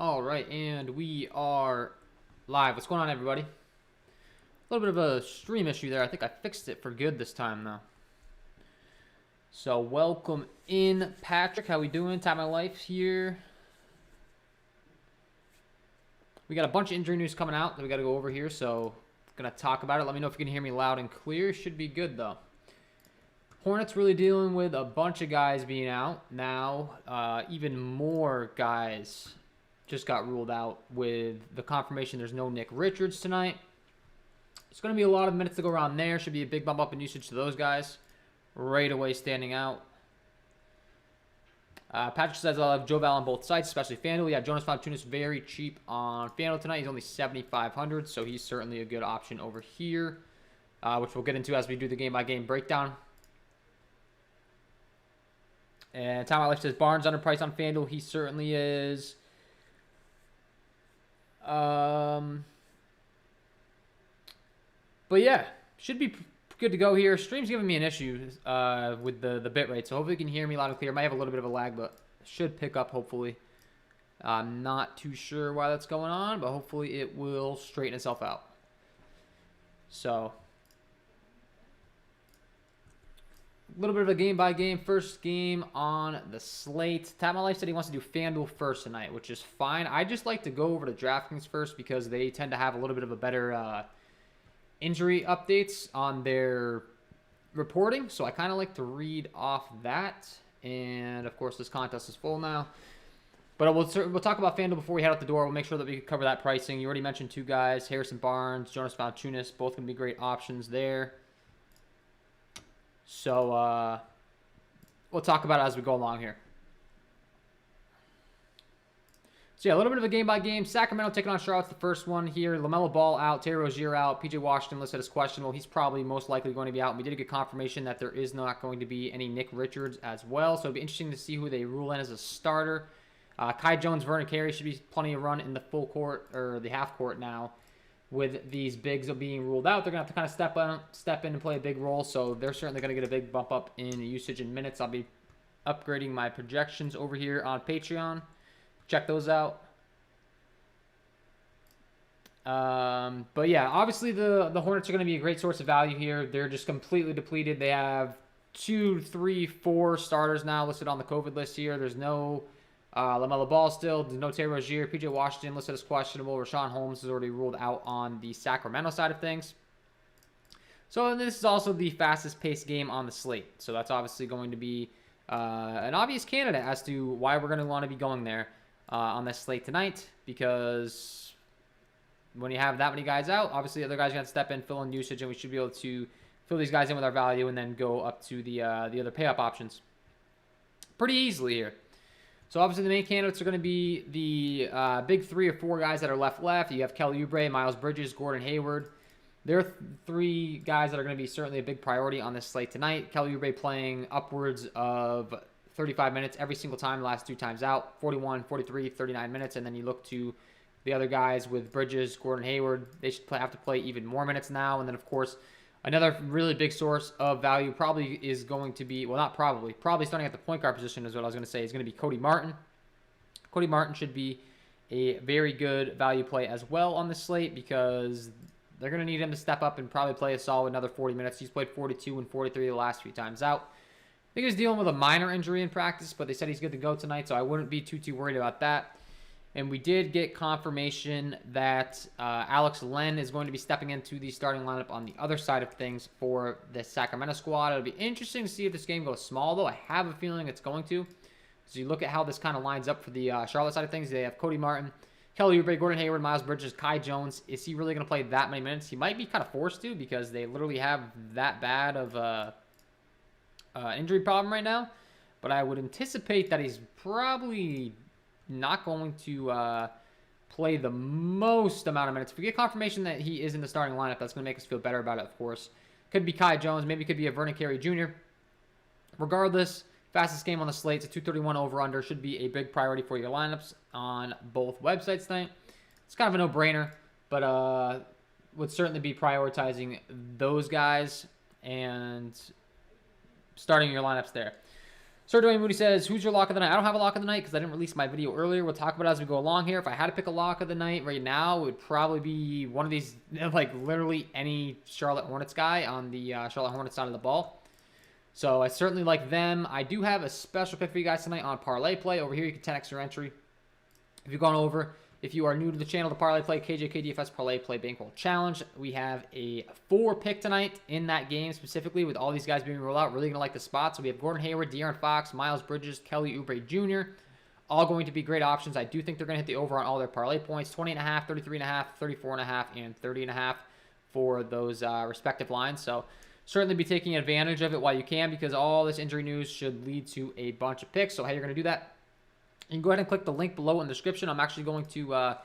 All right, and we are live. What's going on, everybody? A little bit of a stream issue there. I think I fixed it for good this time, though. So welcome in, Patrick. How we doing? Time of life here. We got a bunch of injury news coming out that we got to go over here, so gonna talk about it. Let me know if you can hear me loud and clear. Should be good though. Hornets really dealing with a bunch of guys being out now. Even more guys just got ruled out with the confirmation there's no Nick Richards tonight. It's going to be a lot of minutes to go around there. Should be a big bump up in usage to those guys. Right away standing out. Patrick says I'll have Joe Val on both sides, especially FanDuel. Yeah, Jonas Valanciunas very cheap on FanDuel tonight. He's only $7,500, so he's certainly a good option over here, which we'll get into as we do the game-by-game breakdown. And Tom Life says Barnes underpriced on FanDuel. He certainly is. But yeah, should be good to go here. Stream's giving me an issue with the bit rate, so hopefully you can hear me loud and clear. Might have a little bit of a lag, but should pick up hopefully. I'm not too sure why that's going on, but hopefully it will straighten itself out. So, a little bit of a game-by-game first game on the slate. Tab My Life said he wants to do FanDuel first tonight, which is fine. I just like to go over to DraftKings first because they tend to have a little bit of a better injury updates on their reporting. So I kind of like to read off that. And, of course, this contest is full now. But we'll talk about FanDuel before we head out the door. We'll make sure that we cover that pricing. You already mentioned two guys, Harrison Barnes, Jonas Valanciunas. Both going to be great options there. So we'll talk about it as we go along here. So yeah, a little bit of a game-by-game. Sacramento taking on Charlotte's the first one here. LaMelo Ball out, Terry Rozier out, PJ Washington listed as questionable. He's probably most likely going to be out. And we did get confirmation that there is not going to be any Nick Richards as well. So it'll be interesting to see who they rule in as a starter. Kai Jones, Vernon Carey should be plenty of run in the full court or the half court now. With these bigs being ruled out, they're going to have to kind of step in and play a big role. So they're certainly going to get a big bump up in usage in minutes. I'll be upgrading my projections over here on Patreon. Check those out. But yeah, obviously the Hornets are going to be a great source of value here. They're just completely depleted. They have 2, 3, 4 starters now listed on the COVID list here. There's no LaMelo Ball still. There's no Terry Rozier. PJ Washington listed as questionable. Rashawn Holmes is already ruled out on the Sacramento side of things. So this is also the fastest paced game on the slate. So that's obviously going to be an obvious candidate as to why we're going to want to be going there on this slate tonight. Because when you have that many guys out, obviously other guys are going to step in, fill in usage, and we should be able to fill these guys in with our value and then go up to the other pay-up options pretty easily here. So obviously the main candidates are going to be the big 3 or 4 guys that are left. You have Kelly Oubre, Miles Bridges, Gordon Hayward. They're 3 guys that are going to be certainly a big priority on this slate tonight. Kelly Oubre playing upwards of 35 minutes every single time the last 2 times out. 41, 43, 39 minutes. And then you look to the other guys with Bridges, Gordon Hayward. They should have to play even more minutes now. And then, of course, another really big source of value probably is going to be, well, not probably starting at the point guard position is what I was going to say, is going to be Cody Martin. Cody Martin should be a very good value play as well on the slate because they're going to need him to step up and probably play a solid another 40 minutes. He's played 42 and 43 the last few times out. I think he's dealing with a minor injury in practice, but they said he's good to go tonight, so I wouldn't be too worried about that. And we did get confirmation that Alex Len is going to be stepping into the starting lineup on the other side of things for the Sacramento squad. It'll be interesting to see if this game goes small, though. I have a feeling it's going to. So you look at how this kind of lines up for the Charlotte side of things. They have Cody Martin, Kelly Oubre, Gordon Hayward, Miles Bridges, Kai Jones. Is he really going to play that many minutes? He might be kind of forced to because they literally have that bad of injury problem right now. But I would anticipate that he's probably not going to play the most amount of minutes. If we get confirmation that he is in the starting lineup, that's going to make us feel better about it, of course. Could be Kai Jones. Maybe it could be a Vernon Carey Jr. Regardless, fastest game on the slate. It's a 231 over-under. Should be a big priority for your lineups on both websites tonight. It's kind of a no-brainer, but would certainly be prioritizing those guys and starting your lineups there. Sir Dwayne Moody says, who's your lock of the night? I don't have a lock of the night because I didn't release my video earlier. We'll talk about it as we go along here. If I had to pick a lock of the night right now, it would probably be one of these, like literally any Charlotte Hornets guy on the Charlotte Hornets side of the ball. So I certainly like them. I do have a special pick for you guys tonight on Parlay Play. Over here, you can 10x your entry. If you've gone over, if you are new to the channel, the Parlay Play, KJK DFS Parlay Play Bankroll Challenge, we have a 4-pick tonight in that game specifically with all these guys being rolled out. Really going to like the spot. So we have Gordon Hayward, De'Aaron Fox, Miles Bridges, Kelly Oubre Jr. All going to be great options. I do think they're going to hit the over on all their parlay points. 20.5, 33.5, 34.5, and 30.5 for those respective lines. So certainly be taking advantage of it while you can because all this injury news should lead to a bunch of picks. So how you're going to do that? You can go ahead and click the link below in the description. I'm actually going to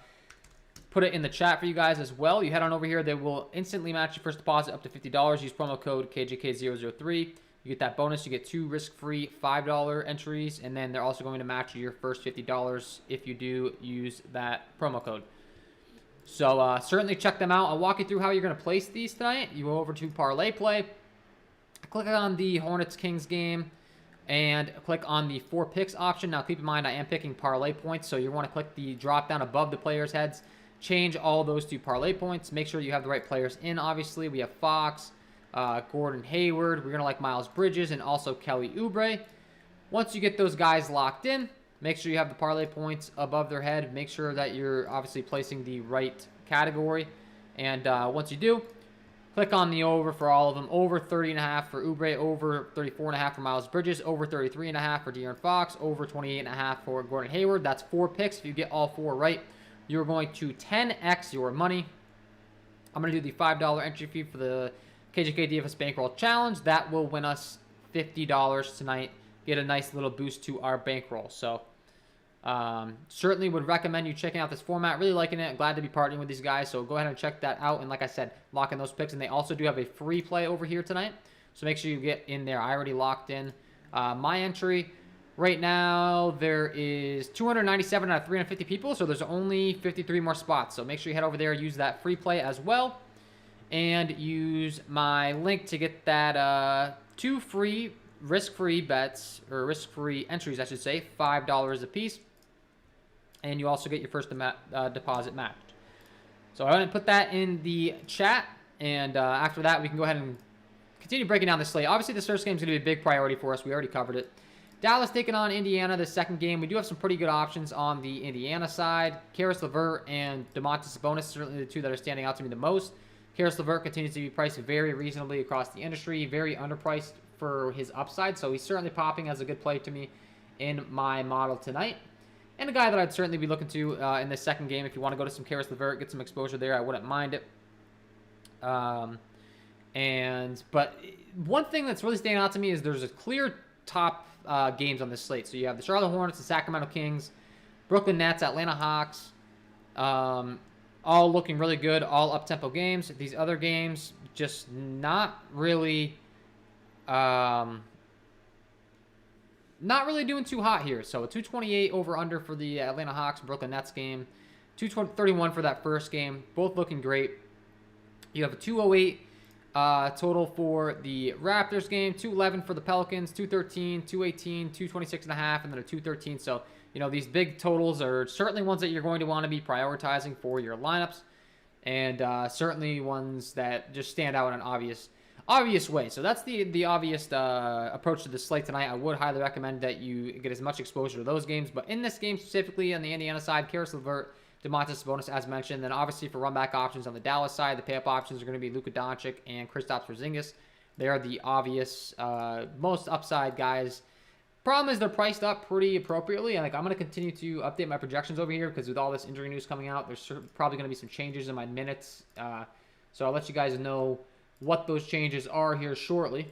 put it in the chat for you guys as well. You head on over here. They will instantly match your first deposit up to $50. Use promo code KJK003. You get that bonus. You get 2 risk-free $5 entries, and then they're also going to match your first $50 if you do use that promo code. So certainly check them out. I'll walk you through how you're going to place these tonight. You go over to Parlay Play. Click on the Hornets-Kings game. And click on the 4 picks option. Now, keep in mind, I am picking parlay points, so you want to click the drop down above the players' heads. Change all those to parlay points. Make sure you have the right players in, obviously. We have Fox, Gordon Hayward. We're going to like Miles Bridges and also Kelly Oubre. Once you get those guys locked in, make sure you have the parlay points above their head. Make sure that you're obviously placing the right category. And once you do, click on the over for all of them. Over 30.5 for Oubre, over 34.5 for Miles Bridges, over 33.5 for De'Aaron Fox, over 28.5 for Gordon Hayward. That's 4 picks. If you get all 4 right, you're going to 10x your money. I'm going to do the $5 entry fee for the KJK DFS Bankroll Challenge. That will win us $50 tonight. Get a nice little boost to our bankroll. So certainly would recommend you checking out this format. Really liking it. Glad to be partnering with these guys. So go ahead and check that out. And like I said, lock in those picks. And they also do have a free play over here tonight. So make sure you get in there. I already locked in my entry. Right now, there is 297 out of 350 people. So there's only 53 more spots. So make sure you head over there. Use that free play as well. And use my link to get that 2 free risk-free bets, or risk-free entries, I should say, $5 a piece. And you also get your first deposit matched. So I want to put that in the chat. And after that, we can go ahead and continue breaking down the slate. Obviously, this first game is going to be a big priority for us. We already covered it. Dallas taking on Indiana, the second game. We do have some pretty good options on the Indiana side. Karis LeVert and Domantas Sabonis, certainly the two that are standing out to me the most. Karis LeVert continues to be priced very reasonably across the industry. Very underpriced for his upside. So he's certainly popping as a good play to me in my model tonight. And a guy that I'd certainly be looking to in this second game. If you want to go to some Karis LeVert, get some exposure there, I wouldn't mind it. But one thing that's really standing out to me is there's a clear top games on this slate. So you have the Charlotte Hornets, the Sacramento Kings, Brooklyn Nets, Atlanta Hawks, all looking really good, all up-tempo games. These other games just not really doing too hot here. So a 228 over-under for the Atlanta Hawks, Brooklyn Nets game. 231 for that first game. Both looking great. You have a 208 total for the Raptors game. 211 for the Pelicans. 213, 218, 226.5, and then a 213. So, you know, these big totals are certainly ones that you're going to want to be prioritizing for your lineups. And certainly ones that just stand out in an obvious way. So that's the obvious approach to the slate tonight. I would highly recommend that you get as much exposure to those games. But in this game specifically on the Indiana side, Karis LeVert, Domantas Sabonis, as mentioned. Then obviously for run-back options on the Dallas side, the pay-up options are going to be Luka Doncic and Kristaps Porzingis. They are the obvious most upside guys. Problem is they're priced up pretty appropriately. And I'm going to continue to update my projections over here because with all this injury news coming out, there's probably going to be some changes in my minutes. So I'll let you guys know what those changes are here shortly.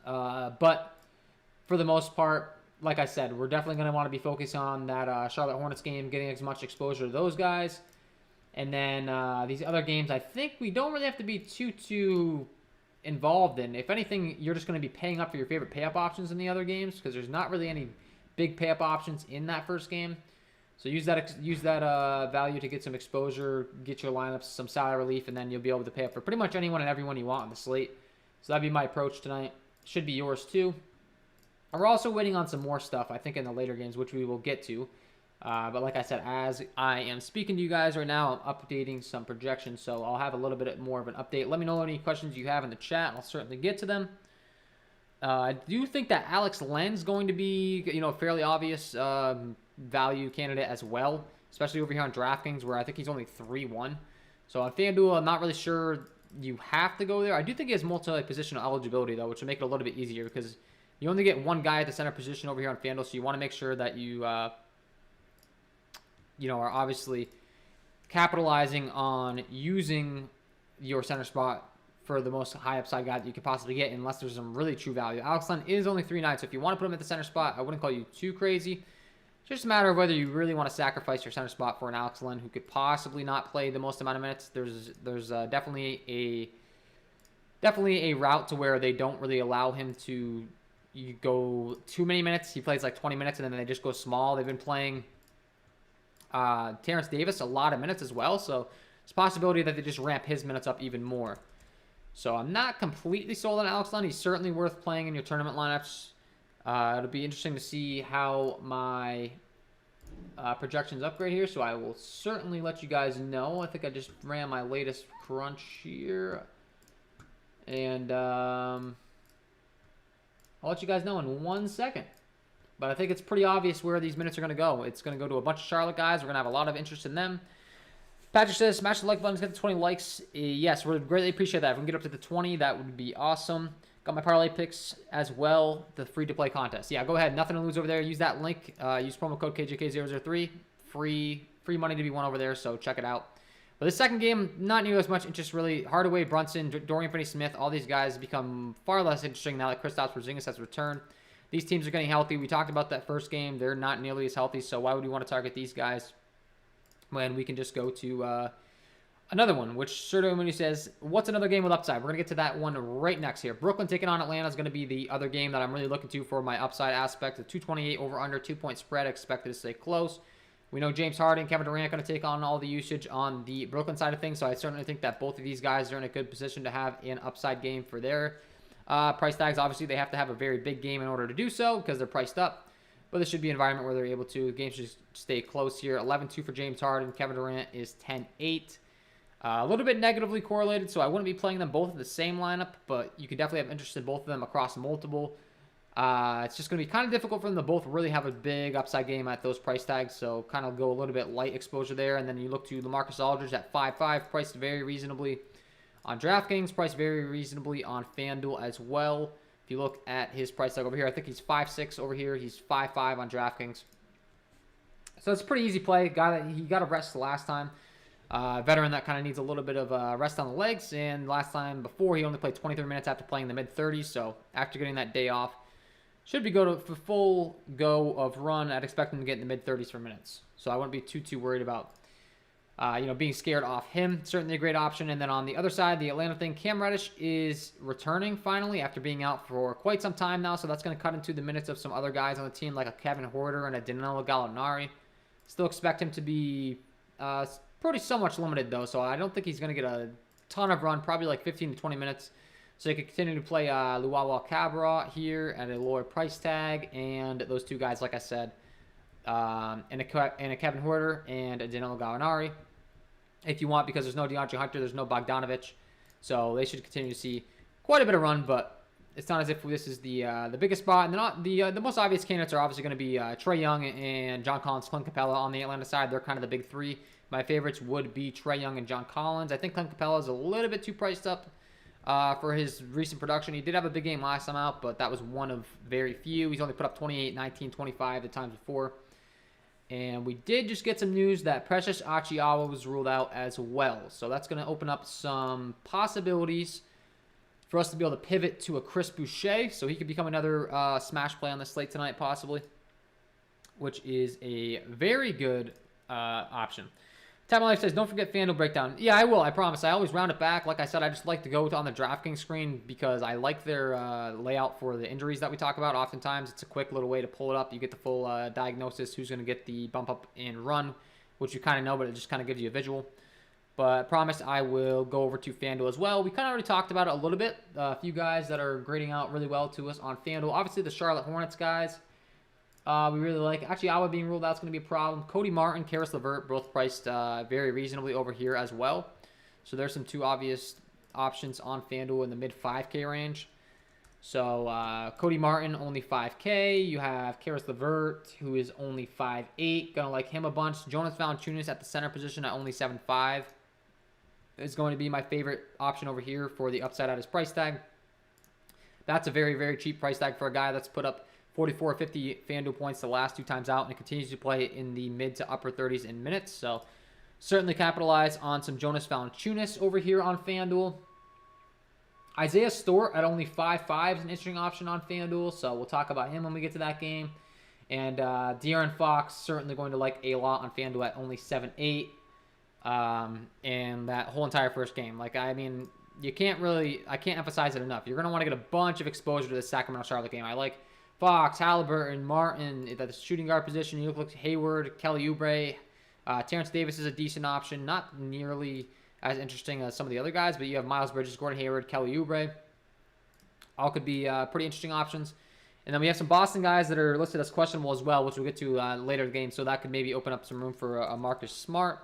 But for the most part, like I said, we're definitely going to want to be focused on that Charlotte Hornets game, getting as much exposure to those guys. And then these other games, I think we don't really have to be too involved in. If anything, you're just going to be paying up for your favorite pay-up options in the other games because there's not really any big pay-up options in that first game. So use that value to get some exposure, get your lineups some salary relief, and then you'll be able to pay up for pretty much anyone and everyone you want on the slate. So that'd be my approach tonight. Should be yours too. And we're also waiting on some more stuff, I think, in the later games, which we will get to. But like I said, as I am speaking to you guys right now, I'm updating some projections, so I'll have a little bit more of an update. Let me know any questions you have in the chat, and I'll certainly get to them. I do think that Alex Len's going to be, a fairly obvious value candidate as well, especially over here on DraftKings, where I think he's only 3-1. So on FanDuel, I'm not really sure you have to go there. I do think he has multi-positional eligibility, though, which will make it a little bit easier because you only get one guy at the center position over here on FanDuel, so you want to make sure that you, are obviously capitalizing on using your center spot for the most high upside guy that you could possibly get, unless there's some really true value. Alex Len is only 3-9, so if you want to put him at the center spot, I wouldn't call you too crazy. It's just a matter of whether you really want to sacrifice your center spot for an Alex Len who could possibly not play the most amount of minutes. There's definitely a route to where they don't really allow him to go too many minutes. He plays like 20 minutes, and then they just go small. They've been playing Terrence Davis a lot of minutes as well, so it's a possibility that they just ramp his minutes up even more. So I'm not completely sold on Alex Len. He's certainly worth playing in your tournament lineups. It'll be interesting to see how my projections upgrade here, so I will certainly let you guys know. I think I just ran my latest crunch here, and I'll let you guys know in 1 second. But I think it's pretty obvious where these minutes are going to go. It's going to go to a bunch of Charlotte guys. We're going to have a lot of interest in them. Patrick says, smash the like button, get the 20 likes. Yes, we'd greatly appreciate that. If we can get up to the 20, that would be awesome. Got my parlay picks as well, the free-to-play contest. Yeah, go ahead. Nothing to lose over there. Use that link. Use promo code KJK003. Free money to be won over there, so check it out. But the second game, not nearly as much interest, really. Hardaway, Brunson, Dorian Finney-Smith, all these guys become far less interesting now that Kristaps Porzingis has returned. These teams are getting healthy. We talked about that first game. They're not nearly as healthy, so why would we want to target these guys when we can just go to another one, which Sergio says, what's another game with upside? We're going to get to that one right next here. Brooklyn taking on Atlanta is going to be the other game that I'm really looking to for my upside aspect. The 228 over-under, 2-point spread, expected to stay close. We know James Harden, Kevin Durant going to take on all the usage on the Brooklyn side of things, so I certainly think that both of these guys are in a good position to have an upside game for their price tags. Obviously, they have to have a very big game in order to do so because they're priced up. But this should be an environment where they're able to. The game should stay close here. 11-2 for James Harden. Kevin Durant is 10-8. A little bit negatively correlated, so I wouldn't be playing them both in the same lineup, but you could definitely have interest in both of them across multiple. It's just going to be kind of difficult for them to both really have a big upside game at those price tags, so kind of go a little bit light exposure there. And then you look to LaMarcus Aldridge at 5.5, priced very reasonably on DraftKings, priced very reasonably on FanDuel as well. If you look at his price tag over here, I think he's 5.6 over here. He's 5.5 on DraftKings. So it's a pretty easy play. He got a rest the last time. Veteran that kind of needs a little bit of rest on the legs. And last time before, he only played 23 minutes after playing the mid-30s. So after getting that day off, should be for full go of run. I'd expect him to get in the mid-30s for minutes. So I wouldn't be too worried about being scared off him. Certainly a great option. And then on the other side, the Atlanta thing, Cam Reddish is returning finally after being out for quite some time now. So that's going to cut into the minutes of some other guys on the team like a Kevin Huerter and a Danilo Gallinari. Still expect him to be pretty somewhat limited though. So I don't think he's going to get a ton of run, probably like 15 to 20 minutes. So you can continue to play Luwawa Cabra here at a lower price tag. And those two guys, like I said, and a Kevin Huerter and a Danilo Gallinari if you want, because there's no DeAndre Hunter, there's no Bogdanovich, so they should continue to see quite a bit of run, but it's not as if this is the biggest spot. And the most obvious candidates are obviously going to be Trae Young and John Collins, Clint Capella on the Atlanta side. They're kind of the big three. My favorites would be Trae Young and John Collins. I think Clint Capella is a little bit too priced up for his recent production. He did have a big game last time out, but that was one of very few. He's only put up 28, 19, 25 the times before. And we did just get some news that Precious Achiawa was ruled out as well. So that's going to open up some possibilities for us to be able to pivot to a Chris Boucher. So he could become another smash play on the slate tonight possibly, which is a very good option. Time Life says, don't forget FanDuel breakdown. Yeah, I will. I promise. I always round it back. Like I said, I just like to go on the DraftKings screen because I like their layout for the injuries that we talk about. Oftentimes, it's a quick little way to pull it up. You get the full diagnosis, who's going to get the bump up and run, which you kind of know, but it just kind of gives you a visual. But I promise I will go over to FanDuel as well. We kind of already talked about it a little bit. A few guys that are grading out really well to us on FanDuel. Obviously, the Charlotte Hornets guys. We really like. Actually, Awa being ruled out is going to be a problem. Cody Martin, Karis LeVert, both priced very reasonably over here as well. So there's some two obvious options on FanDuel in the mid 5K range. So Cody Martin, only 5K. You have Karis LeVert, who is only 5'8". Gonna like him a bunch. Jonas Valanciunas at the center position at only 7'5". Is going to be my favorite option over here for the upside at his price tag. That's a very, very cheap price tag for a guy that's put up 44 or 50 FanDuel points the last 2 times out, and it continues to play in the mid to upper 30s in minutes. So certainly capitalize on some Jonas Valanciunas over here on FanDuel. Isaiah Stewart at only 5'5" is an interesting option on FanDuel, so we'll talk about him when we get to that game. And De'Aaron Fox, certainly going to like a lot on FanDuel at only 7'8". And that whole entire first game. Like, I mean, I can't emphasize it enough. You're going to want to get a bunch of exposure to the Sacramento-Charlotte game. I like Fox, Halliburton, Martin at the shooting guard position. You look like Hayward, Kelly Oubre. Terrence Davis is a decent option. Not nearly as interesting as some of the other guys, but you have Miles Bridges, Gordon Hayward, Kelly Oubre. All could be pretty interesting options. And then we have some Boston guys that are listed as questionable as well, which we'll get to later in the game. So that could maybe open up some room for a Marcus Smart.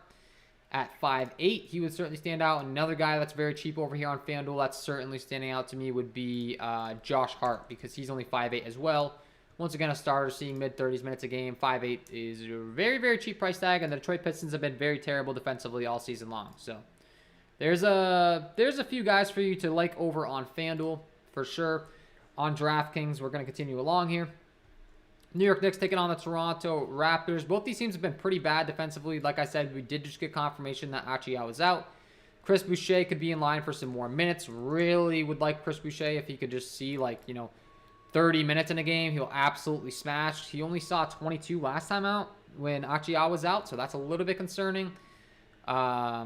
At 5'8", he would certainly stand out. Another guy that's very cheap over here on FanDuel that's certainly standing out to me would be Josh Hart, because he's only 5'8" as well. Once again, a starter seeing mid-30s minutes a game. 5'8" is a very, very cheap price tag, and the Detroit Pistons have been very terrible defensively all season long. So there's a few guys for you to like over on FanDuel for sure. On DraftKings, we're going to continue along here. New York Knicks taking on the Toronto Raptors. Both these teams have been pretty bad defensively. Like I said, we did just get confirmation that Achiawa was out. Chris Boucher could be in line for some more minutes. Really would like Chris Boucher if he could just see, 30 minutes in a game. He'll absolutely smash. He only saw 22 last time out when Achiawa was out, so that's a little bit concerning. I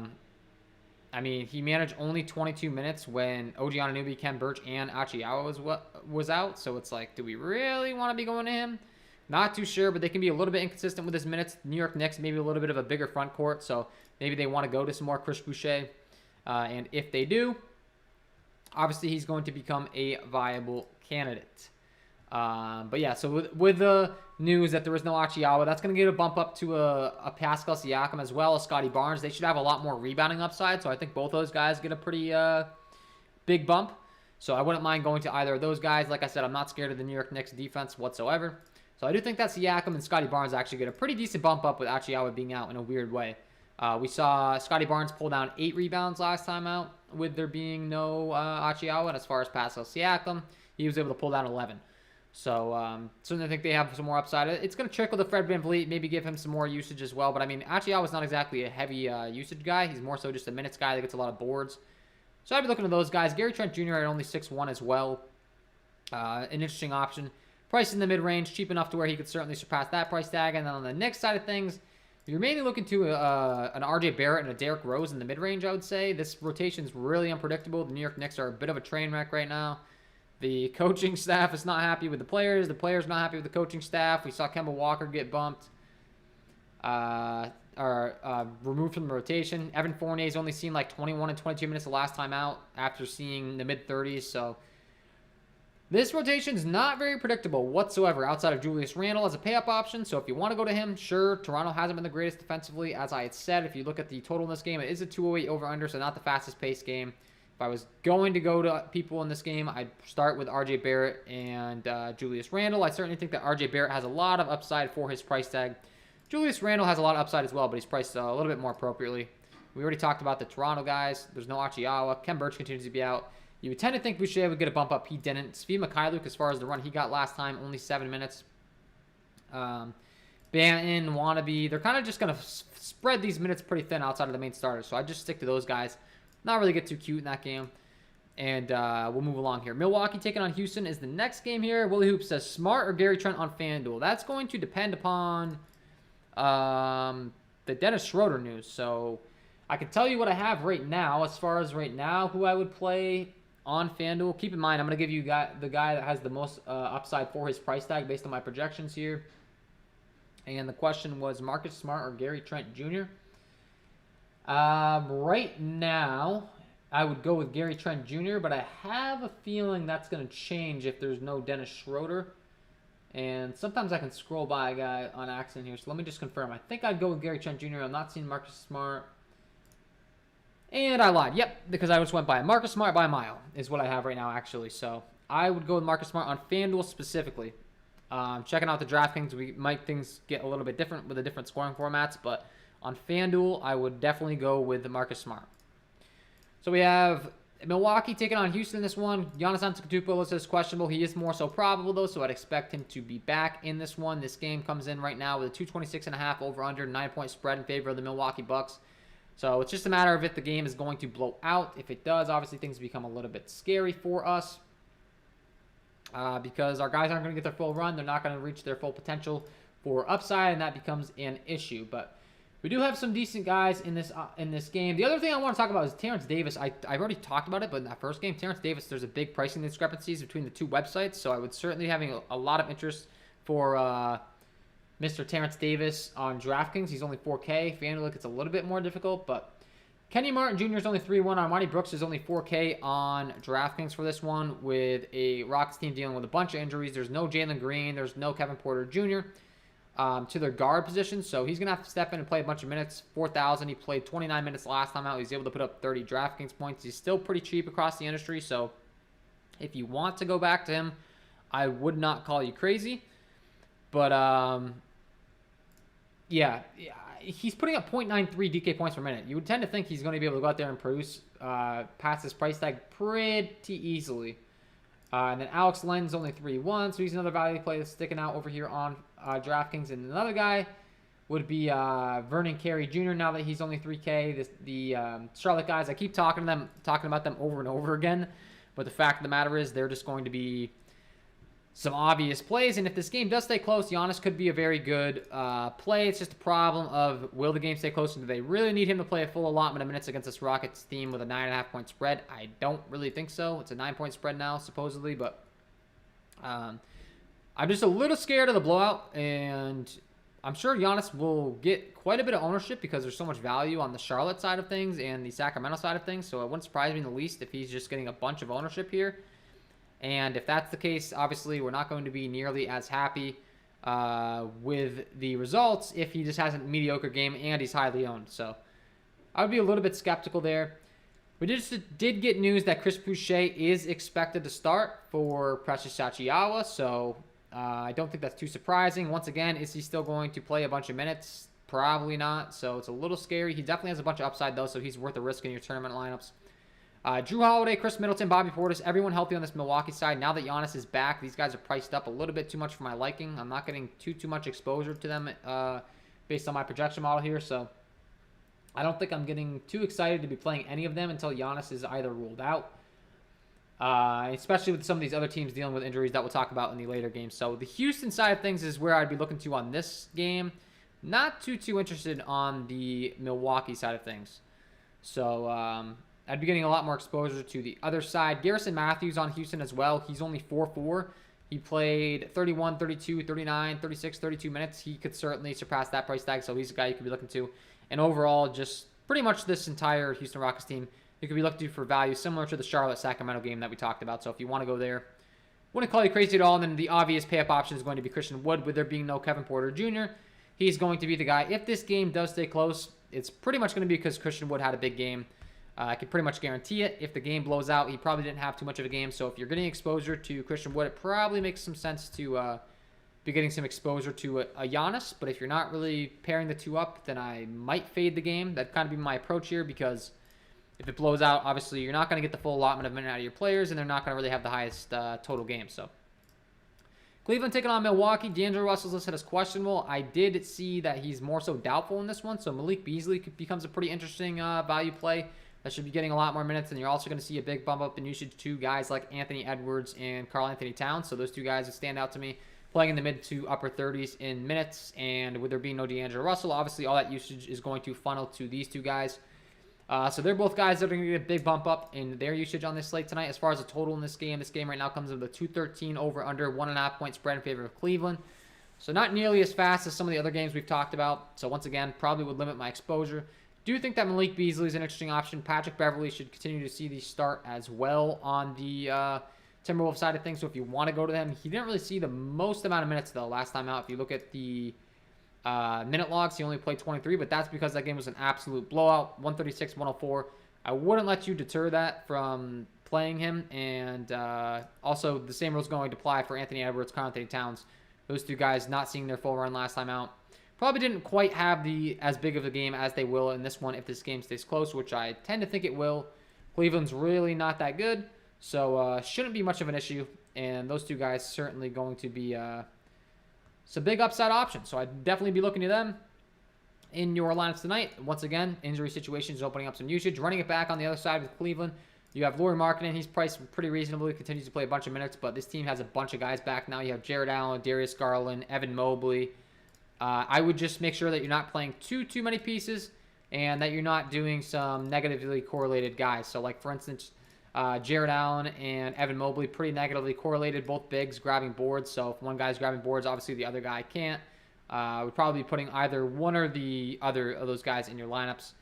mean, he managed only 22 minutes when OG Anunoby, Ken Burch, and Achiawa was out. So it's like, do we really want to be going to him? Not too sure, but they can be a little bit inconsistent with his minutes. New York Knicks, maybe a little bit of a bigger front court, so maybe they want to go to some more Chris Boucher. And if they do, obviously he's going to become a viable candidate. But yeah, so with the news that there was no Achiawa, that's going to get a bump up to a Pascal Siakam as well as Scotty Barnes. They should have a lot more rebounding upside, so I think both those guys get a pretty big bump. So I wouldn't mind going to either of those guys. Like I said, I'm not scared of the New York Knicks defense whatsoever. So I do think that Siakam and Scotty Barnes actually get a pretty decent bump up with Achiawa being out in a weird way. We saw Scotty Barnes pull down 8 rebounds last time out with there being no Achiawa. And as far as Pascal Siakam, he was able to pull down 11. So certainly I think they have some more upside. It's going to trickle to Fred VanVleet, maybe give him some more usage as well. But I mean, Achiawa is not exactly a heavy usage guy. He's more so just a minutes guy that gets a lot of boards. So I'd be looking at those guys. Gary Trent Jr. at only 6'1" as well. An interesting option. Price in the mid-range, cheap enough to where he could certainly surpass that price tag. And then on the Knicks side of things, you're mainly looking to an RJ Barrett and a Derrick Rose in the mid-range, I would say. This rotation is really unpredictable. The New York Knicks are a bit of a train wreck right now. The coaching staff is not happy with the players. The players not happy with the coaching staff. We saw Kemba Walker get bumped removed from the rotation. Evan Fournier's only seen like 21 and 22 minutes the last time out after seeing the mid-30s. So this rotation is not very predictable whatsoever outside of Julius Randle as a pay-up option. So if you want to go to him, sure. Toronto hasn't been the greatest defensively. As I had said, if you look at the total in this game, it is a 208 over-under, so not the fastest-paced game. If I was going to go to people in this game, I'd start with RJ Barrett and Julius Randle. I certainly think that RJ Barrett has a lot of upside for his price tag. Julius Randle has a lot of upside as well, but he's priced a little bit more appropriately. We already talked about the Toronto guys. There's no Achiawa. Ken Burch continues to be out. You would tend to think Boucher would get a bump up. He didn't. Svi Mikhailuk, as far as the run he got last time, only 7 minutes. Banton, Wannabe, they're kind of just going to spread these minutes pretty thin outside of the main starters. So I just stick to those guys. Not really get too cute in that game. And we'll move along here. Milwaukee taking on Houston is the next game here. Willie Hoop says Smart or Gary Trent on FanDuel. That's going to depend upon the Dennis Schroeder news. So I can tell you what I have right now. As far as right now, who I would play on FanDuel. Keep in mind, I'm going to give you the guy that has the most upside for his price tag based on my projections here. And the question was Marcus Smart or Gary Trent Jr. Right now, I would go with Gary Trent Jr., but I have a feeling that's going to change if there's no Dennis Schroeder. And sometimes I can scroll by a guy on accident here, so let me just confirm. I think I'd go with Gary Trent Jr. I'm not seeing Marcus Smart. And I lied. Yep, because I just went by Marcus Smart by a mile is what I have right now, actually. So I would go with Marcus Smart on FanDuel specifically. Checking out the DraftKings, things get a little bit different with the different scoring formats, but on FanDuel, I would definitely go with the Marcus Smart. So we have Milwaukee taking on Houston in this one. Giannis Antetokounmpo is questionable. He is more so probable, though, so I'd expect him to be back in this one. This game comes in right now with a 226.5 over-under, 9-point spread in favor of the Milwaukee Bucks. So it's just a matter of if the game is going to blow out. If it does, obviously things become a little bit scary for us because our guys aren't going to get their full run. They're not going to reach their full potential for upside, and that becomes an issue. But we do have some decent guys in this game. The other thing I want to talk about is Terrence Davis. I've already talked about it, but in that first game, Terrence Davis, there's a big pricing discrepancies between the two websites. So I would certainly having a lot of interest for Mr. Terrence Davis on DraftKings. He's only 4K. FanDuel, it's a little bit more difficult, but Kenny Martin Jr. is only 3-1. Armani Brooks is only 4K on DraftKings for this one with a Rockets team dealing with a bunch of injuries. There's no Jalen Green. There's no Kevin Porter Jr. To their guard position, so he's going to have to step in and play a bunch of minutes. 4,000. He played 29 minutes last time out. He's able to put up 30 DraftKings points. He's still pretty cheap across the industry, so if you want to go back to him, I would not call you crazy. But, yeah, he's putting up 0.93 DK points per minute. You would tend to think he's going to be able to go out there and produce past this price tag pretty easily. And then Alex Len's only 3-1, so he's another value play that's sticking out over here on DraftKings. And another guy would be Vernon Carey Jr. Now that he's only 3K. The Charlotte guys, I keep talking about them over and over again. But the fact of the matter is they're just going to be some obvious plays. And if this game does stay close, Giannis could be a very good play. It's just a problem of, will the game stay close? And do they really need him to play a full allotment of minutes against this Rockets team with a 9.5-point spread? I don't really think so. It's a 9-point spread now, supposedly. But I'm just a little scared of the blowout. And I'm sure Giannis will get quite a bit of ownership because there's so much value on the Charlotte side of things and the Sacramento side of things. So it wouldn't surprise me in the least if he's just getting a bunch of ownership here. And if that's the case, obviously we're not going to be nearly as happy with the results if he just has a mediocre game and he's highly owned. So I would be a little bit skeptical there. We did get news that Chris Boucher is expected to start for Precious Achiuwa, so I don't think that's too surprising. Once again, is he still going to play a bunch of minutes? Probably not, so it's a little scary. He definitely has a bunch of upside, though, so he's worth a risk in your tournament lineups. Drew Holiday, Chris Middleton, Bobby Portis, everyone healthy on this Milwaukee side. Now that Giannis is back, these guys are priced up a little bit too much for my liking. I'm not getting too much exposure to them based on my projection model here, so I don't think I'm getting too excited to be playing any of them until Giannis is either ruled out, especially with some of these other teams dealing with injuries that we'll talk about in the later games. So the Houston side of things is where I'd be looking to on this game. Not too interested on the Milwaukee side of things. So I'd be getting a lot more exposure to the other side. Garrison Matthews on Houston as well. He's only 4-4. He played 31, 32, 39, 36, 32 minutes. He could certainly surpass that price tag, so he's a guy you could be looking to. And overall, just pretty much this entire Houston Rockets team, you could be looking to for value similar to the Charlotte-Sacramento game that we talked about. So if you want to go there, wouldn't call you crazy at all. And then the obvious pay-up option is going to be Christian Wood, with there being no Kevin Porter Jr. He's going to be the guy. If this game does stay close, it's pretty much going to be because Christian Wood had a big game. I can pretty much guarantee it. If the game blows out, he probably didn't have too much of a game. So if you're getting exposure to Christian Wood, it probably makes some sense to be getting some exposure to a Giannis. But if you're not really pairing the two up, then I might fade the game. That'd kind of be my approach here, because if it blows out, obviously you're not going to get the full allotment of minute out of your players, and they're not going to really have the highest total game. So Cleveland taking on Milwaukee. D'Angelo Russell's listed as questionable. I did see that he's more so doubtful in this one. So Malik Beasley becomes a pretty interesting value play. That should be getting a lot more minutes, and you're also going to see a big bump up in usage to guys like Anthony Edwards and Karl Anthony Towns. So those two guys that stand out to me, playing in the mid to upper 30s in minutes. And with there being no D'Angelo Russell, obviously all that usage is going to funnel to these two guys. So they're both guys that are going to get a big bump up in their usage on this slate tonight. As far as the total in this game right now comes with a 213 over under 1.5 point spread in favor of Cleveland. So not nearly as fast as some of the other games we've talked about. So once again, probably would limit my exposure. Do think that Malik Beasley is an interesting option. Patrick Beverley should continue to see the start as well on the Timberwolves side of things. So if you want to go to them, he didn't really see the most amount of minutes though last time out. If you look at the minute logs, he only played 23, but that's because that game was an absolute blowout, 136-104. I wouldn't let you deter that from playing him, and also the same rules going to apply for Anthony Edwards, Karl Anthony Towns. Those two guys not seeing their full run last time out. Probably didn't quite have as big of a game as they will in this one if this game stays close, which I tend to think it will. Cleveland's really not that good, so shouldn't be much of an issue, and those two guys certainly going to be some big upside options. So I'd definitely be looking to them in your lineups tonight. Once again, injury situations opening up some usage. Running it back on the other side with Cleveland, you have Lauri Markkanen. He's priced pretty reasonably, continues to play a bunch of minutes, but this team has a bunch of guys back now. You have Jared Allen, Darius Garland, Evan Mobley. I would just make sure that you're not playing too many pieces and that you're not doing some negatively correlated guys. So, like, for instance, Jared Allen and Evan Mobley, pretty negatively correlated, both bigs grabbing boards. So if one guy's grabbing boards, obviously the other guy can't. We'd probably be putting either one or the other of those guys in your lineups.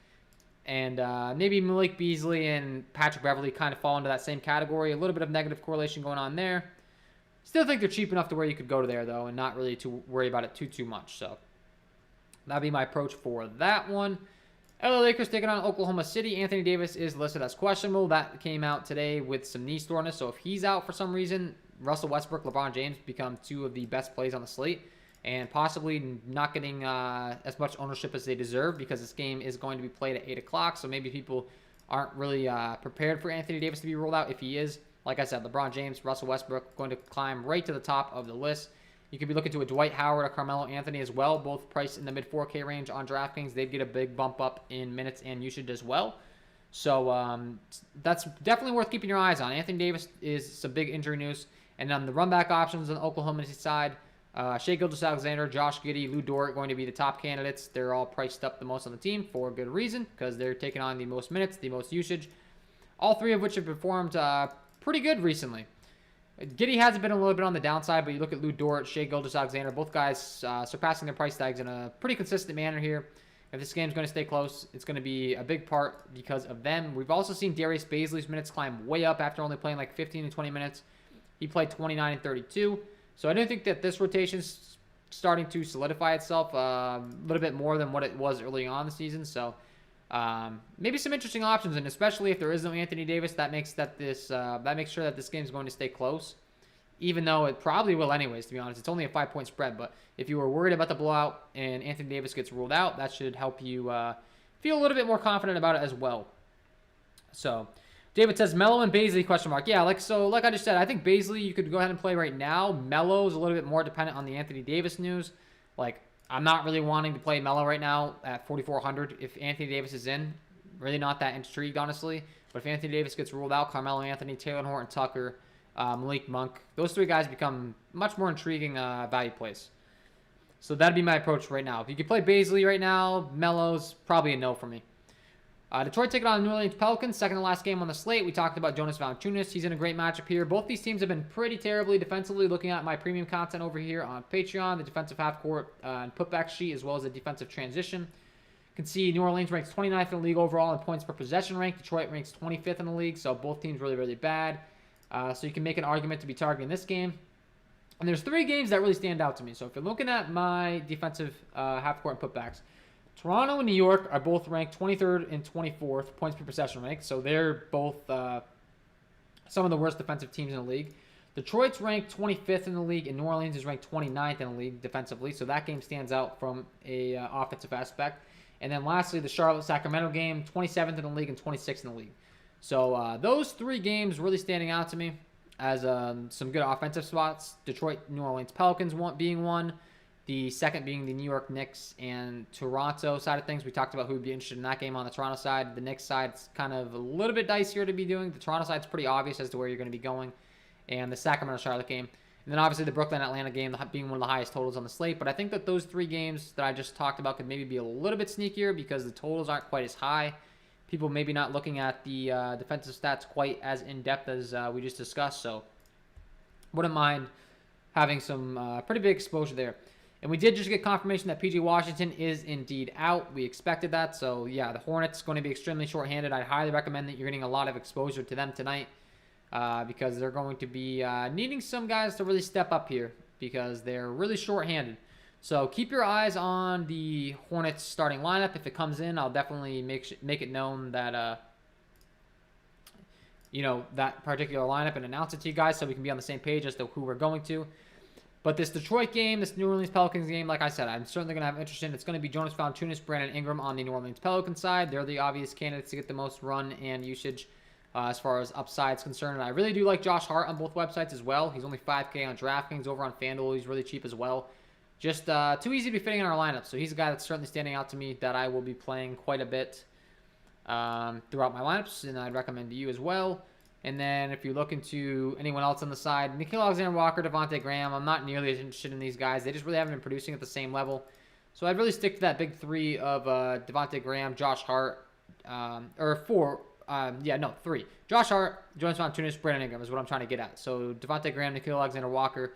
And maybe Malik Beasley and Patrick Beverley kind of fall into that same category. A little bit of negative correlation going on there. Still think they're cheap enough to where you could go to there, though, and not really to worry about it too much. So that'd be my approach for that one. LA Lakers taking on Oklahoma City. Anthony Davis is listed as questionable. That came out today with some knee soreness. So if he's out for some reason, Russell Westbrook, LeBron James become two of the best plays on the slate, and possibly not getting as much ownership as they deserve because this game is going to be played at 8 o'clock. So maybe people aren't really prepared for Anthony Davis to be ruled out if he is. Like I said, LeBron James, Russell Westbrook going to climb right to the top of the list. You could be looking to a Dwight Howard, a Carmelo Anthony as well, both priced in the mid 4K range on DraftKings. They'd get a big bump up in minutes and usage as well. So that's definitely worth keeping your eyes on. Anthony Davis is some big injury news. And on the run back options on the Oklahoma side, Shai Gilgeous-Alexander, Josh Giddey, Lou Dort going to be the top candidates. They're all priced up the most on the team for good reason because they're taking on the most minutes, the most usage. All three of which have performed pretty good recently. Giddey has been a little bit on the downside, but you look at Lou Dort, Shai Gilgeous-Alexander, both guys surpassing their price tags in a pretty consistent manner here. If this game's going to stay close, it's going to be a big part because of them. We've also seen Darius Bazley's minutes climb way up after only playing like 15 to 20 minutes. He played 29 and 32. So I do think that this rotation's starting to solidify itself a little bit more than what it was early on in the season. So maybe some interesting options, and especially if there is no Anthony Davis, that makes sure that this game is going to stay close, even though it probably will anyways, to be honest. It's only a 5-point spread, but if you were worried about the blowout and Anthony Davis gets ruled out, that should help you feel a little bit more confident about it as well. So David says Melo and Bazley ? Yeah, like I just said, I think Bazley you could go ahead and play right now. Melo is a little bit more dependent on the Anthony Davis news. Like, I'm not really wanting to play Melo right now at 4,400 if Anthony Davis is in. Really not that intrigued, honestly. But if Anthony Davis gets ruled out, Carmelo Anthony, Taylor Horton Tucker, Malik Monk, those three guys become much more intriguing value plays. So that'd be my approach right now. If you could play Bazley right now, Melo's probably a no for me. Detroit taking on the New Orleans Pelicans, second to last game on the slate. We talked about Jonas Valanciunas. He's in a great matchup here. Both these teams have been pretty terribly defensively. Looking at my premium content over here on Patreon, the defensive half-court and putback sheet, as well as the defensive transition. You can see New Orleans ranks 29th in the league overall in points per possession rank. Detroit ranks 25th in the league, so both teams really, really bad. So you can make an argument to be targeting this game. And there's three games that really stand out to me. So if you're looking at my defensive half-court and putbacks, Toronto and New York are both ranked 23rd and 24th points per possession rank, so they're both some of the worst defensive teams in the league. Detroit's ranked 25th in the league, and New Orleans is ranked 29th in the league defensively, so that game stands out from a offensive aspect. And then lastly, the Charlotte-Sacramento game, 27th in the league and 26th in the league. So those three games really standing out to me as some good offensive spots. Detroit, New Orleans Pelicans being one. The second being the New York Knicks and Toronto side of things. We talked about who would be interested in that game on the Toronto side. The Knicks side's kind of a little bit dicier to be doing. The Toronto side's pretty obvious as to where you're going to be going. And the Sacramento-Charlotte game. And then obviously the Brooklyn-Atlanta game being one of the highest totals on the slate. But I think that those three games that I just talked about could maybe be a little bit sneakier because the totals aren't quite as high. People maybe not looking at the defensive stats quite as in-depth as we just discussed. So wouldn't mind having some pretty big exposure there. And we did just get confirmation that PJ Washington is indeed out. We expected that. So, yeah, the Hornets going to be extremely shorthanded. I'd highly recommend that you're getting a lot of exposure to them tonight because they're going to be needing some guys to really step up here because they're really shorthanded. So keep your eyes on the Hornets starting lineup. If it comes in, I'll definitely make it known that that particular lineup and announce it to you guys so we can be on the same page as to who we're going to. But this Detroit game, this New Orleans Pelicans game, like I said, I'm certainly going to have interest in. It's going to be Jonas Valanciunas, Brandon Ingram on the New Orleans Pelicans side. They're the obvious candidates to get the most run and usage as far as upside is concerned. And I really do like Josh Hart on both websites as well. He's only $5K on DraftKings. Over on FanDuel, he's really cheap as well. Just too easy to be fitting in our lineup. So he's a guy that's certainly standing out to me that I will be playing quite a bit throughout my lineups, and I'd recommend to you as well. And then if you're looking to anyone else on the side, Nickeil Alexander-Walker, Devontae Graham, I'm not nearly as interested in these guys. They just really haven't been producing at the same level. So I'd really stick to that big three of Devontae Graham, Josh Hart, three. Josh Hart, Jonas Valanciunas, Brandon Ingram is what I'm trying to get at. So Devontae Graham, Nickeil Alexander-Walker,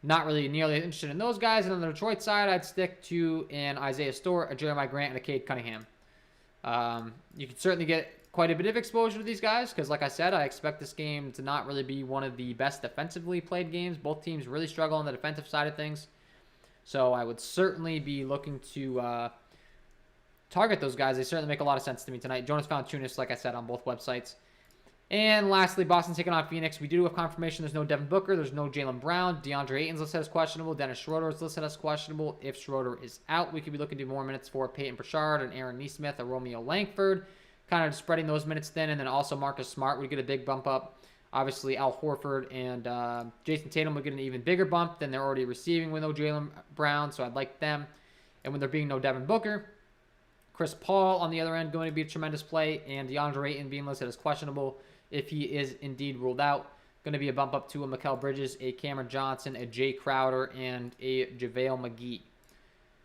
not really nearly interested in those guys. And on the Detroit side, I'd stick to an Isaiah Stewart, a Jeremiah Grant, and a Cade Cunningham. You can certainly get quite a bit of exposure to these guys because, like I said, I expect this game to not really be one of the best defensively played games. Both teams really struggle on the defensive side of things. So I would certainly be looking to target those guys. They certainly make a lot of sense to me tonight. Jonas Valanciunas, like I said, on both websites. And lastly, Boston taking on Phoenix. We do have confirmation there's no Devin Booker. There's no Jaylen Brown. DeAndre Ayton's listed as questionable. Dennis Schroeder is listed as questionable. If Schroeder is out, we could be looking to more minutes for Peyton Pritchard and Aaron Nesmith or Romeo Langford. Kind of spreading those minutes thin. And then also Marcus Smart would get a big bump up. Obviously, Al Horford and Jason Tatum would get an even bigger bump than they're already receiving with no Jaylen Brown. So I'd like them. And with there being no Devin Booker, Chris Paul on the other end going to be a tremendous play. And DeAndre Ayton being listed as questionable if he is indeed ruled out. Going to be a bump up to a Mikal Bridges, a Cameron Johnson, a Jay Crowder, and a JaVale McGee.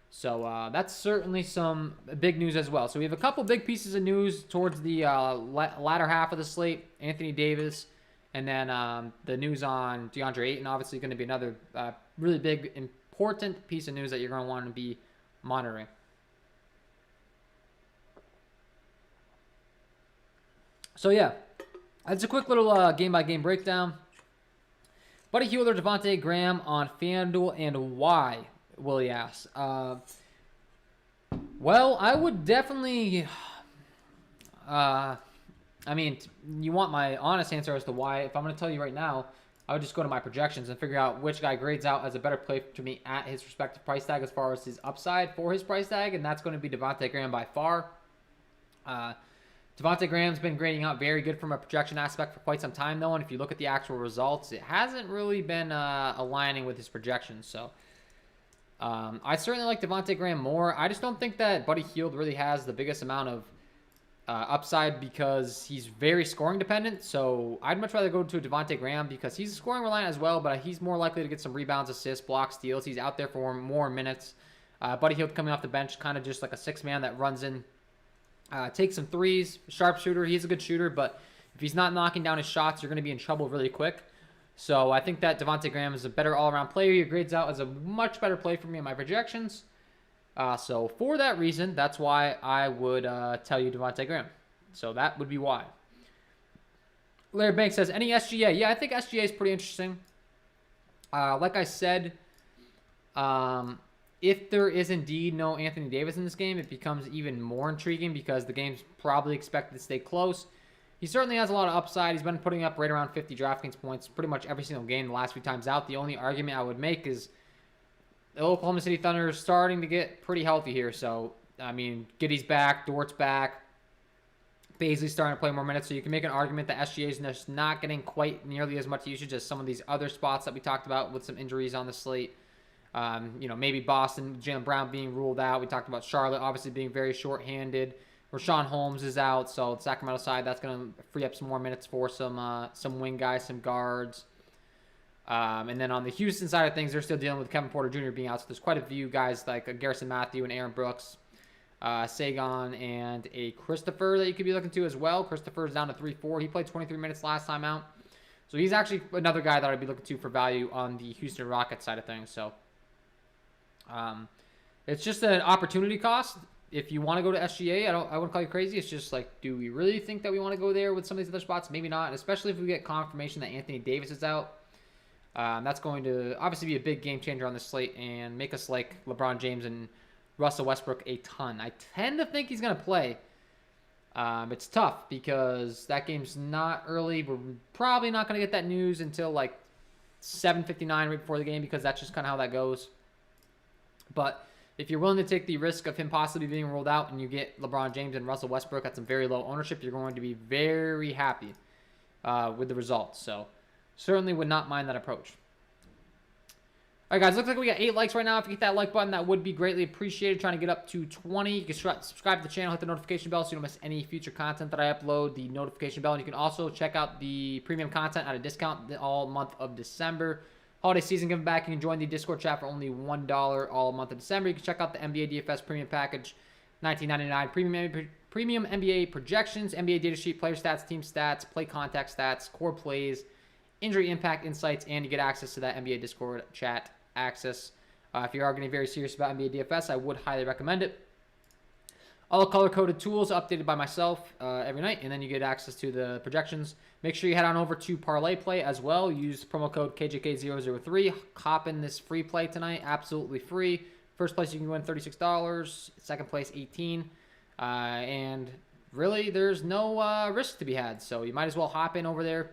So that's certainly some big news as well. So we have a couple big pieces of news towards the latter half of the slate. Anthony Davis, and then the news on DeAndre Ayton, obviously going to be another really big, important piece of news that you're going to want to be monitoring. So yeah, that's a quick little game-by-game breakdown. Buddy Hield or Devontae Graham on FanDuel, and why, Willie asks. Well, I would definitely... you want my honest answer as to why. If I'm going to tell you right now, I would just go to my projections and figure out which guy grades out as a better play to me at his respective price tag as far as his upside for his price tag, and that's going to be Devontae Graham by far. Devontae Graham's been grading out very good from a projection aspect for quite some time, though, and if you look at the actual results, it hasn't really been aligning with his projections. So I certainly like Devontae Graham more. I just don't think that Buddy Hield really has the biggest amount of upside because he's very scoring dependent. So I'd much rather go to Devontae Graham because he's scoring reliant as well, but he's more likely to get some rebounds, assists, blocks, steals. He's out there for more minutes. Buddy Hield coming off the bench, kind of just like a six-man that runs in. Takes some threes, sharpshooter. He's a good shooter, but if he's not knocking down his shots, you're going to be in trouble really quick. So I think that Devontae Graham is a better all-around player. He grades out as a much better play for me in my projections. So for that reason, that's why I would tell you Devontae Graham. So that would be why. Larry Banks says, any SGA? Yeah, I think SGA is pretty interesting. Like I said, if there is indeed no Anthony Davis in this game, it becomes even more intriguing because the game's probably expected to stay close. He certainly has a lot of upside. He's been putting up right around 50 DraftKings points pretty much every single game the last few times out. The only argument I would make is the Oklahoma City Thunder is starting to get pretty healthy here. So, I mean, Giddey's back, Dort's back, Bazley's starting to play more minutes. So you can make an argument that SGA is just not getting quite nearly as much usage as some of these other spots that we talked about with some injuries on the slate. Maybe Boston, Jaylen Brown being ruled out. We talked about Charlotte obviously being very short-handed. Rashawn Holmes is out, so the Sacramento side, that's going to free up some more minutes for some wing guys, some guards. And then on the Houston side of things, they're still dealing with Kevin Porter Jr. being out, so there's quite a few guys like Garrison Matthew and Aaron Brooks, Sagan, and a Christopher that you could be looking to as well. Christopher's down to 3-4. He played 23 minutes last time out. So he's actually another guy that I'd be looking to for value on the Houston Rockets side of things, so... Um, it's just an opportunity cost. If you want to go to SGA, I wouldn't call you crazy. It's just like, do we really think that we want to go there with some of these other spots? Maybe not, and especially if we get confirmation that Anthony Davis is out. That's going to obviously be a big game changer on the slate and make us like LeBron James and Russell Westbrook a ton. I tend to think he's going to play. It's tough because that game's not early. We're probably not going to get that news until like 7:59 right before the game because that's just kind of how that goes. But if you're willing to take the risk of him possibly being ruled out and you get LeBron James and Russell Westbrook at some very low ownership, you're going to be very happy with the results. So certainly would not mind that approach. All right, guys, looks like we got 8 likes right now. If you hit that like button, that would be greatly appreciated. Trying to get up to 20. You can subscribe to the channel, hit the notification bell so you don't miss any future content that I upload, the notification bell. And you can also check out the premium content at a discount all month of December. Holiday season giving back. You can join the Discord chat for only $1 all month of December. You can check out the NBA DFS premium package, $19.99. Premium NBA projections, NBA data sheet, player stats, team stats, play contact stats, core plays, injury impact insights, and you get access to that NBA Discord chat access. If you are getting very serious about NBA DFS, I would highly recommend it. All color-coded tools updated by myself every night, and then you get access to the projections. Make sure you head on over to Parlay Play as well. Use promo code KJK003. Hop in this free play tonight, absolutely free. First place, you can win $36. Second place, $18. And really, there's no risk to be had, so you might as well hop in over there,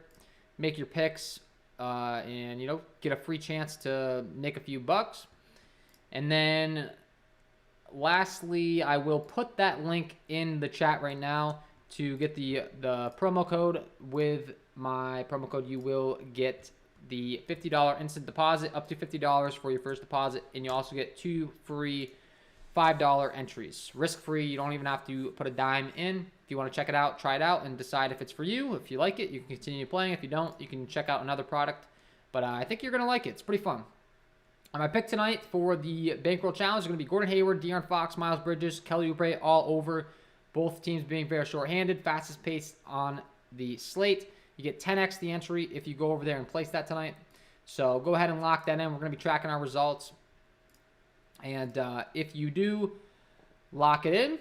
make your picks, and get a free chance to make a few bucks. And then lastly, I will put that link in the chat right now to get the promo code. With my promo code, you will get the $50 instant deposit, up to $50 for your first deposit, and you also get 2 free $5 entries. Risk-free. You don't even have to put a dime in. If you want to check it out, try it out, and decide if it's for you. If you like it, you can continue playing. If you don't, you can check out another product. But I think you're going to like it. It's pretty fun. My pick tonight for the Bankroll Challenge is going to be Gordon Hayward, De'Aaron Fox, Miles Bridges, Kelly Oubre all over. Both teams being very short-handed, fastest pace on the slate. You get 10x the entry if you go over there and place that tonight. So go ahead and lock that in. We're going to be tracking our results. And if you do lock it in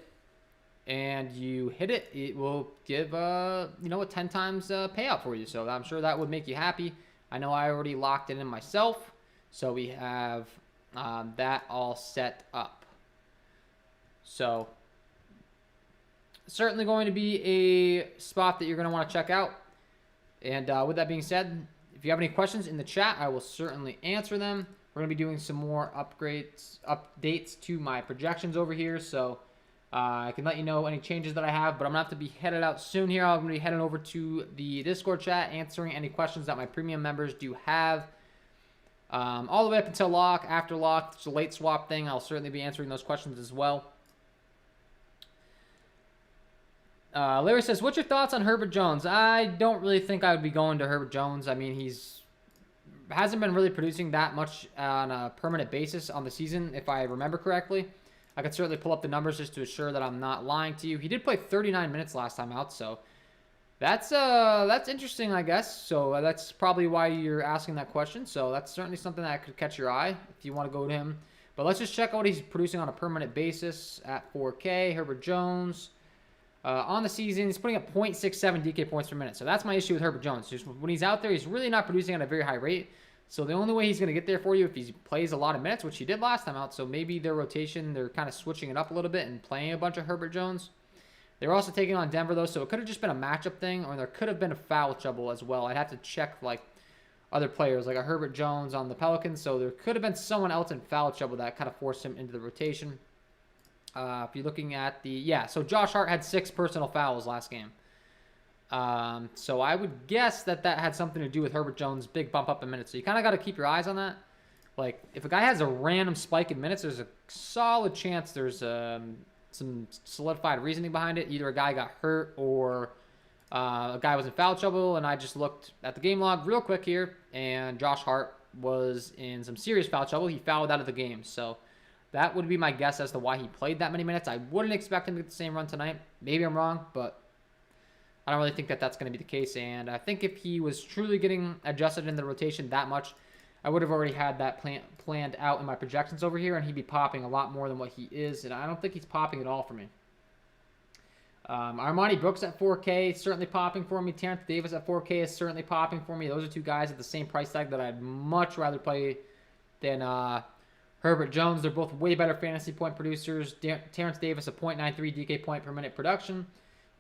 and you hit it, it will give a 10 times payout for you. So I'm sure that would make you happy. I know I already locked it in myself. So we have that all set up. So certainly going to be a spot that you're going to want to check out. And with that being said, if you have any questions in the chat, I will certainly answer them. We're going to be doing some more updates to my projections over here. So I can let you know any changes that I have, but I'm going to have to be headed out soon here. I'm going to be heading over to the Discord chat, answering any questions that my premium members do have. All the way up until lock. After lock, it's a late swap thing. I'll certainly be answering those questions as well. Larry says, what's your thoughts on Herbert Jones? I don't really think I would be going to Herbert Jones. I mean, hasn't been really producing that much on a permanent basis on the season, if I remember correctly. I could certainly pull up the numbers just to assure that I'm not lying to you. He did play 39 minutes last time out, so that's interesting, I guess. So that's probably why you're asking that question. So that's certainly something that could catch your eye if you want to go to him. But let's just check out what he's producing on a permanent basis at 4K. Herbert Jones. On the season, he's putting up 0.67 DK points per minute. So that's my issue with Herbert Jones. Just when he's out there, he's really not producing at a very high rate. So the only way he's going to get there for you if he plays a lot of minutes, which he did last time out. So maybe their rotation, they're kind of switching it up a little bit and playing a bunch of Herbert Jones. They're also taking on Denver, though, so it could have just been a matchup thing, or there could have been a foul trouble as well. I'd have to check, like, other players, like a Herbert Jones on the Pelicans. So there could have been someone else in foul trouble that kind of forced him into the rotation. If you're looking at so Josh Hart had 6 personal fouls last game. So I would guess that had something to do with Herbert Jones' big bump up in minutes. So you kind of got to keep your eyes on that. Like, if a guy has a random spike in minutes, there's a solid chance there's some solidified reasoning behind it. Either a guy got hurt or a guy was in foul trouble. And I just looked at the game log real quick here, and Josh Hart was in some serious foul trouble. He fouled out of the game. So that would be my guess as to why he played that many minutes. I wouldn't expect him to get the same run tonight. Maybe I'm wrong, but I don't really think that that's going to be the case. And I think if he was truly getting adjusted in the rotation that much, I would have already had that planned out in my projections over here, and he'd be popping a lot more than what he is, and I don't think he's popping at all for me. Armani Brooks at 4K is certainly popping for me. Terrence Davis at 4K is certainly popping for me. Those are two guys at the same price tag that I'd much rather play than Herbert Jones. They're both way better fantasy point producers. Terrence Davis, a .93 DK point per minute production.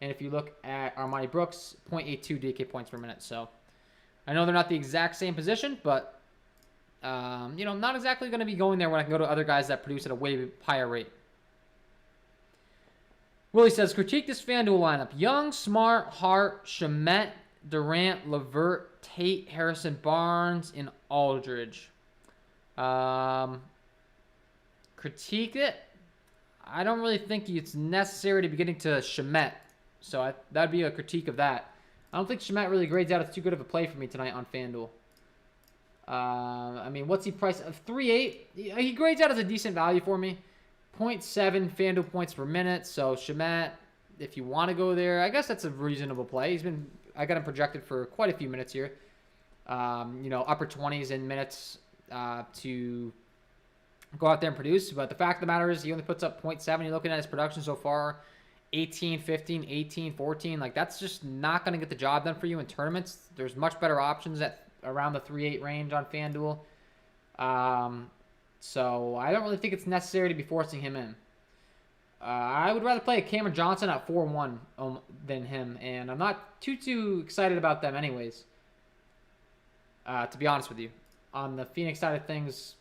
And if you look at Armani Brooks, .82 DK points per minute. So I know they're not the exact same position, but, not exactly going to be going there when I can go to other guys that produce at a way higher rate. Willie says, critique this FanDuel lineup. Young, Smart, Hart, Shamet, Durant, LeVert, Tate, Harrison Barnes, and Aldridge. Critique it. I don't really think it's necessary to be getting to Shamet. So that'd be a critique of that. I don't think Shamet really grades out. It's too good of a play for me tonight on FanDuel. What's he priced? 3.8. He grades out as a decent value for me. 0.7 FanDuel points per minute. So Shamet, if you want to go there, I guess that's a reasonable play. I got him projected for quite a few minutes here. Upper 20s in minutes to go out there and produce. But the fact of the matter is he only puts up 0.7. You're looking at his production so far. 18, 15, 18, 14. Like, that's just not going to get the job done for you in tournaments. There's much better options at around the 3.8 range on FanDuel. So I don't really think it's necessary to be forcing him in. I would rather play a Cameron Johnson at 4-1 than him, and I'm not too excited about them anyways, to be honest with you. On the Phoenix side of things,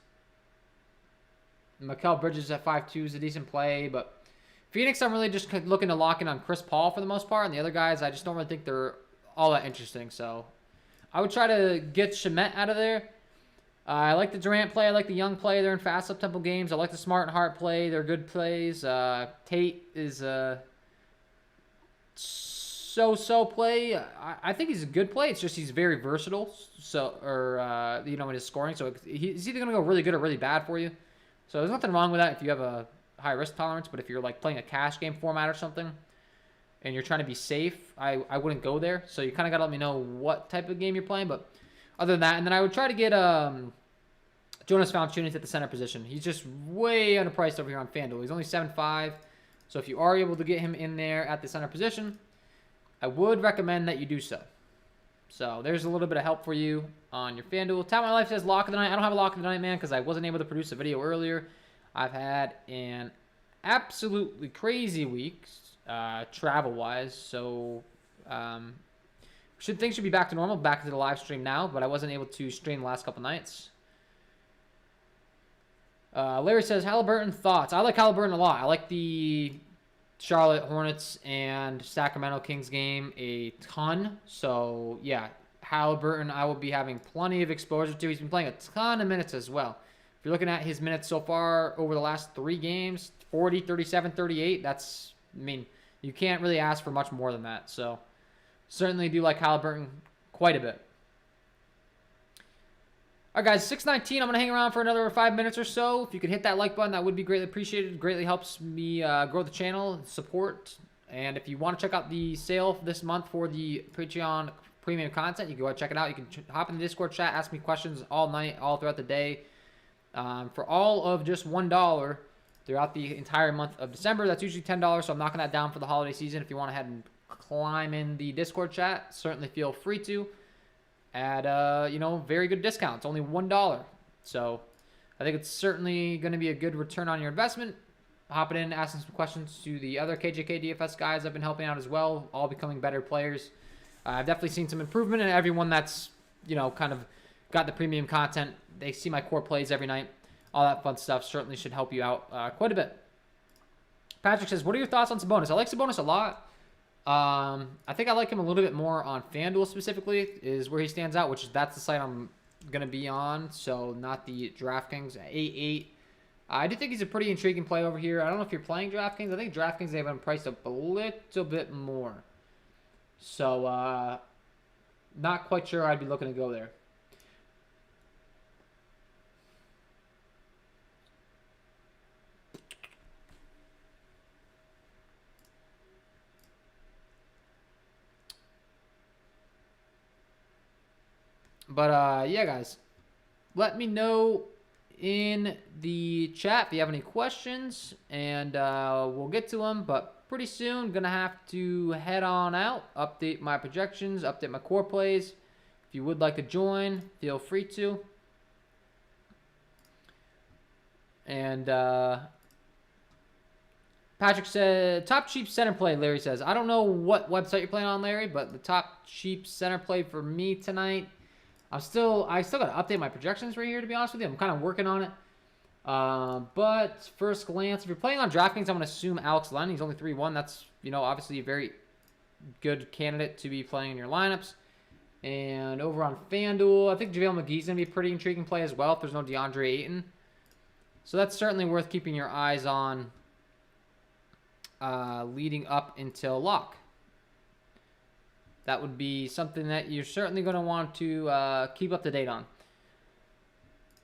Mikal Bridges at 5.2 is a decent play, but Phoenix, I'm really just looking to lock in on Chris Paul for the most part, and the other guys, I just don't really think they're all that interesting. So I would try to get Shamet out of there. I like the Durant play. I like the Young play. They're in fast up-tempo games. I like the Smart and Hart play. They're good plays. Tate is a so-so play. I think he's a good play. It's just he's very versatile. In his scoring. So he's either going to go really good or really bad for you. So there's nothing wrong with that if you have a high risk tolerance. But if you're like playing a cash game format or something, and you're trying to be safe, I wouldn't go there. So you kind of got to let me know what type of game you're playing. But other than that, and then I would try to get Jonas Valanciunas at the center position. He's just way underpriced over here on FanDuel. He's only 7.5. So if you are able to get him in there at the center position, I would recommend that you do so. So there's a little bit of help for you on your FanDuel. Tap My Life says lock of the night. I don't have a lock of the night, man, because I wasn't able to produce a video earlier. I've had an absolutely crazy week travel-wise. So things should be back to normal, back to the live stream now, but I wasn't able to stream the last couple nights. Larry says, Halliburton thoughts. I like Halliburton a lot. I like the Charlotte Hornets and Sacramento Kings game a ton. So, yeah, Halliburton I will be having plenty of exposure to. He's been playing a ton of minutes as well. If you're looking at his minutes so far over the last 3 games, 40, 37, 38, you can't really ask for much more than that. So, certainly do like Halliburton quite a bit. All right, guys, 6:19. I'm going to hang around for another 5 minutes or so. If you could hit that like button, that would be greatly appreciated. It greatly helps me grow the channel and support. And if you want to check out the sale this month for the Patreon premium content, you can go check it out. You can hop in the Discord chat, ask me questions all night, all throughout the day. For all of just $1 throughout the entire month of December. That's usually $10, so I'm knocking that down for the holiday season. If you want to head and climb in the Discord chat, certainly feel free to. At very good discounts, only $1. So I think it's certainly going to be a good return on your investment. Hopping in, asking some questions to the other KJK DFS guys I've been helping out as well, all becoming better players. I've definitely seen some improvement in everyone that's, kind of got the premium content. They see my core plays every night. All that fun stuff certainly should help you out quite a bit. Patrick says, what are your thoughts on Sabonis? I like Sabonis a lot. I think I like him a little bit more on FanDuel specifically, is where he stands out, that's the site I'm going to be on, so not the DraftKings 8.8. I do think he's a pretty intriguing play over here. I don't know if you're playing DraftKings. I think DraftKings, they have him priced up a little bit more. So, not quite sure I'd be looking to go there. But, yeah, guys. let me know in the chat if you have any questions, and we'll get to them. But pretty soon, gonna have to head on out, update my projections, update my core plays. If you would like to join, feel free to. And Patrick said, top cheap center play, Larry says. I don't know what website you're playing on, Larry, but the top cheap center play for me tonight, I still got to update my projections right here, to be honest with you. I'm kind of working on it. But first glance, if you're playing on DraftKings, I'm going to assume Alex Len. He's only 3-1. That's, obviously a very good candidate to be playing in your lineups. And over on FanDuel, I think JaVale McGee's going to be a pretty intriguing play as well if there's no DeAndre Ayton. So that's certainly worth keeping your eyes on leading up until lock. That would be something that you're certainly going to want to keep up to date on.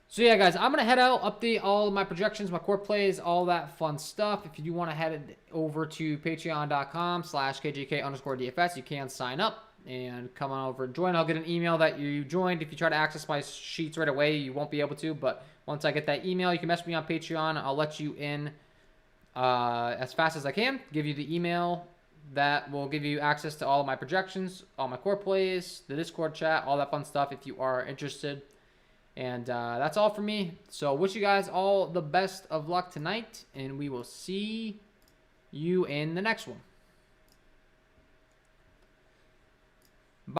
So yeah, guys, I'm going to head out, update all of my projections, my core plays, all that fun stuff. If you do want to head over to patreon.com/KJK_DFS, you can sign up and come on over and join. I'll get an email that you joined. If you try to access my sheets right away, you won't be able to. But once I get that email, you can message me on Patreon. I'll let you in as fast as I can. Give you the email that will give you access to all of my projections, all my core plays, the Discord chat, all that fun stuff if you are interested. And that's all for me. So wish you guys all the best of luck tonight, and we will see you in the next one.